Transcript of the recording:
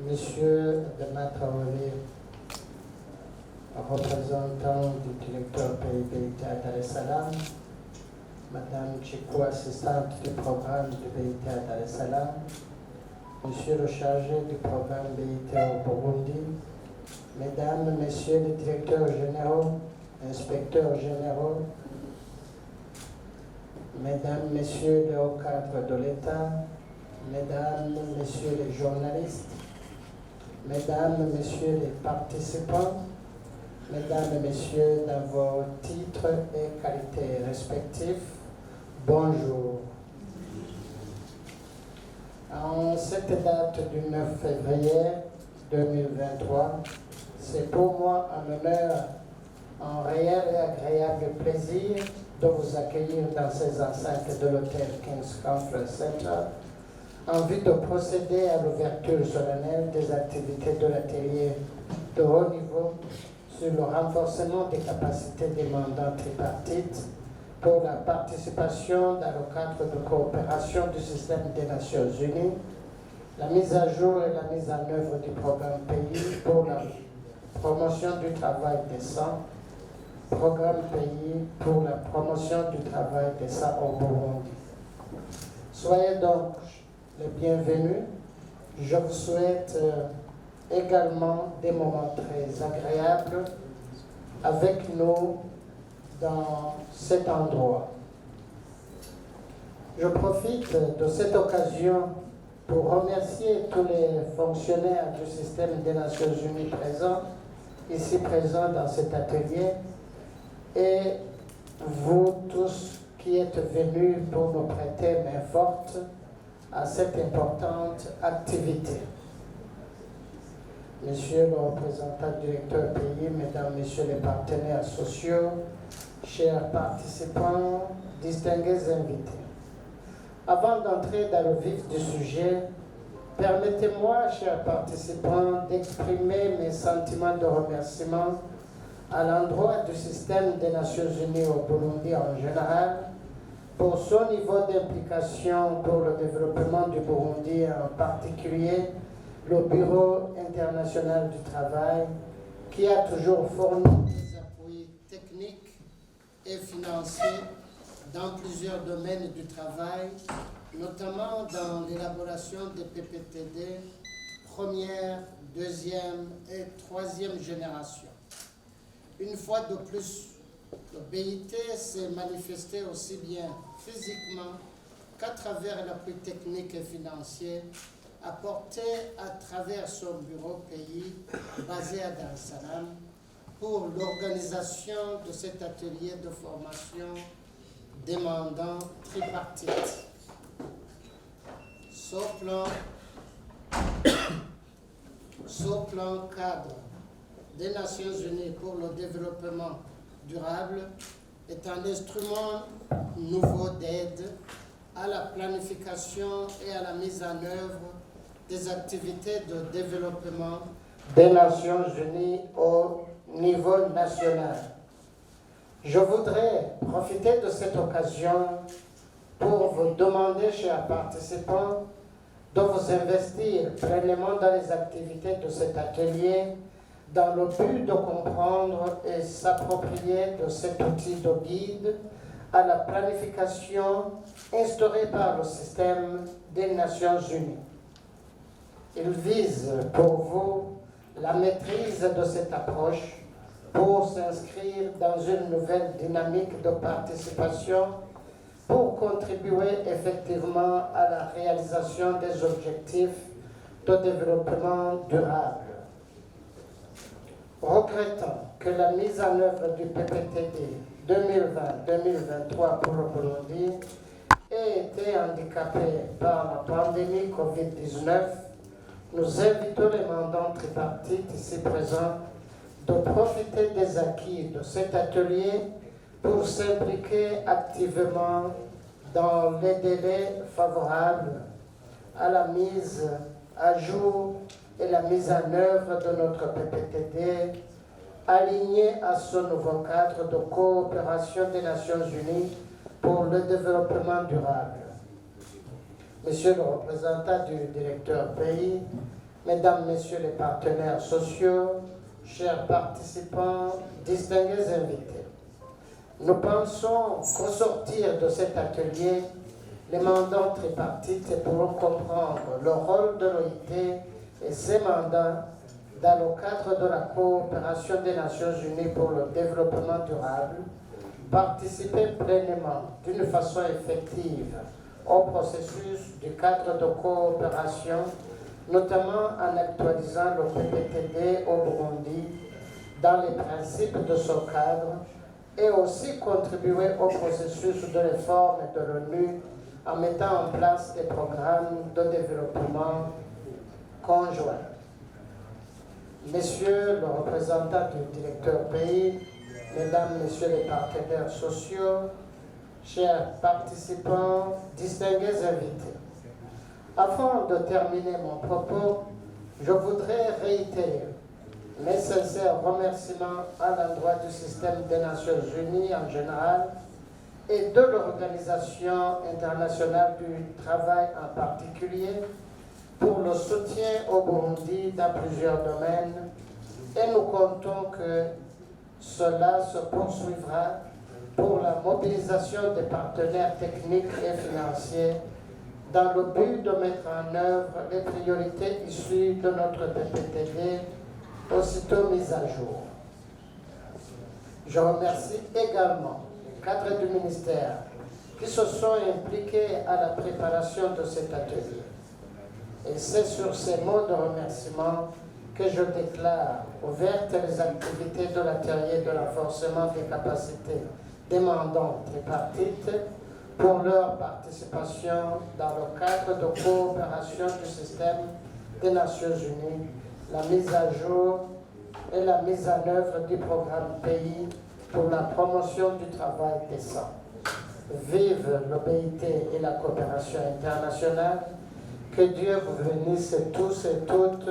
Monsieur Adama Traoré, représentant du directeur PIBIT à Dar es Salaam, Madame Chikou, assistante du programme de BIT à Dar es Salaam, Monsieur le chargé du programme BIT au Burundi, Mesdames, Messieurs les directeurs généraux, inspecteurs généraux, Mesdames, Messieurs les hauts cadres de l'État, Mesdames, Messieurs les journalistes, Mesdames, Messieurs les participants, Mesdames, Messieurs, dans vos titres et qualités respectifs, bonjour. En cette date du 9 février 2023, c'est pour moi un honneur, un réel et agréable plaisir de vous accueillir dans ces enceintes de l'hôtel King's Conference Center en vue de procéder à l'ouverture solennelle des activités de l'atelier de haut niveau sur le renforcement des capacités des mandats tripartites pour la participation dans le cadre de coopération du système des Nations Unies, la mise à jour et la mise en œuvre du programme pays pour la promotion du travail décent, programme pays pour la promotion du travail décent au Burundi. Soyez donc les bienvenus. Je vous souhaite également des moments très agréables avec nous dans cet endroit. Je profite de cette occasion pour remercier tous les fonctionnaires du système des Nations Unies ici présents dans cet atelier, et vous tous qui êtes venus pour nous prêter main forte à cette importante activité. Monsieur le représentant directeur pays, Mesdames, Messieurs les partenaires sociaux, chers participants, distingués invités. Avant d'entrer dans le vif du sujet, permettez-moi, chers participants, d'exprimer mes sentiments de remerciement à l'endroit du système des Nations Unies au Burundi en général, pour son niveau d'implication pour le développement du Burundi, en particulier le Bureau international du travail, qui a toujours fourni des appuis techniques et financiers dans plusieurs domaines du travail, notamment dans l'élaboration des PPTD, première, deuxième et troisième génération. Une fois de plus, le BIT s'est manifesté aussi bien physiquement qu'à travers l'appui technique et financier apporté à travers son bureau pays basé à Dar es Salaam pour l'organisation de cet atelier de formation demandant tripartite. Ce plan cadre des Nations Unies pour le développement durable est un instrument nouveau d'aide à la planification et à la mise en œuvre des activités de développement des Nations Unies au niveau national. Je voudrais profiter de cette occasion pour vous demander, chers participants, de vous investir pleinement dans les activités de cet atelier dans le but de comprendre et s'approprier de cet outil de guide à la planification instaurée par le système des Nations Unies. Il vise pour vous la maîtrise de cette approche pour s'inscrire dans une nouvelle dynamique de participation pour contribuer effectivement à la réalisation des objectifs de développement durable. Regrettant que la mise en œuvre du PPTD 2020-2023 pour le Burundi ait été handicapée par la pandémie Covid-19, nous invitons les mandants tripartites ici présents de profiter des acquis de cet atelier pour s'impliquer activement dans les délais favorables à la mise à jour et la mise en œuvre de notre PPTD, aligné à ce nouveau cadre de coopération des Nations Unies pour le développement durable. Monsieur le représentant du directeur pays, Mesdames, Messieurs les partenaires sociaux, chers participants, distingués invités, nous pensons qu'au sortir de cet atelier, les mandants tripartites pourront comprendre le rôle de l'OIT et ses mandats dans le cadre de la coopération des Nations Unies pour le développement durable, participer pleinement d'une façon effective au processus du cadre de coopération, notamment en actualisant le PPTD au Burundi dans les principes de ce cadre et aussi contribuer au processus de réforme de l'ONU en mettant en place des programmes de développement conjoints. Messieurs le représentant du directeur pays, Mesdames, Messieurs les partenaires sociaux, chers participants, distingués invités, avant de terminer mon propos, je voudrais réitérer mes sincères remerciements à l'endroit du système des Nations Unies en général et de l'Organisation internationale du travail en particulier pour le soutien au Burundi dans plusieurs domaines, et nous comptons que cela se poursuivra pour la mobilisation des partenaires techniques et financiers dans le but de mettre en œuvre les priorités issues de notre PPTD aussitôt mises à jour. Je remercie également les cadres du ministère qui se sont impliqués à la préparation de cet atelier. Et c'est sur ces mots de remerciement que je déclare ouvertes les activités de l'atelier de renforcement des capacités des mandants tripartites pour leur participation dans le cadre de coopération du système des Nations Unies, la mise à jour et la mise en œuvre du programme pays pour la promotion du travail décent. Vive l'OBIT et la coopération internationale. Que Dieu vous bénisse tous et toutes.